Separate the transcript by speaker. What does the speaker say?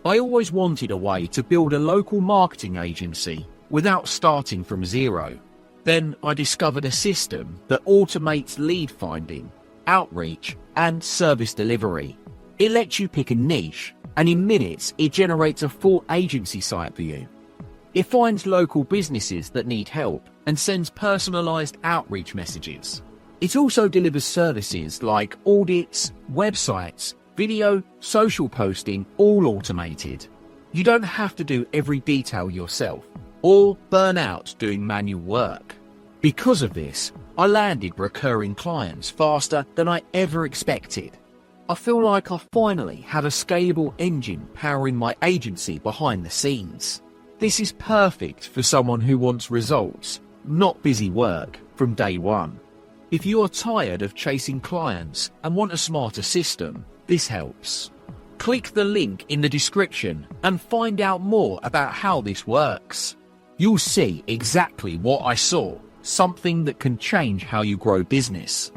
Speaker 1: I always wanted a way to build a local marketing agency without starting from zero. Then I discovered a system that automates lead finding, outreach, and service delivery. It lets you pick a niche, and in minutes it generates a full agency site for you. It finds local businesses that need help and sends personalized outreach messages. It also delivers services like audits, websites, video, social posting, all automated. You don't have to do every detail yourself or burn out doing manual work. Because of this, I landed recurring clients faster than I ever expected. I feel like I finally had a scalable engine powering my agency behind the scenes. This is perfect for someone who wants results, not busy work, from day one. If you are tired of chasing clients and want a smarter system, this helps. Click the link in the description and find out more about how this works. You'll see exactly what I saw, something that can change how you grow business.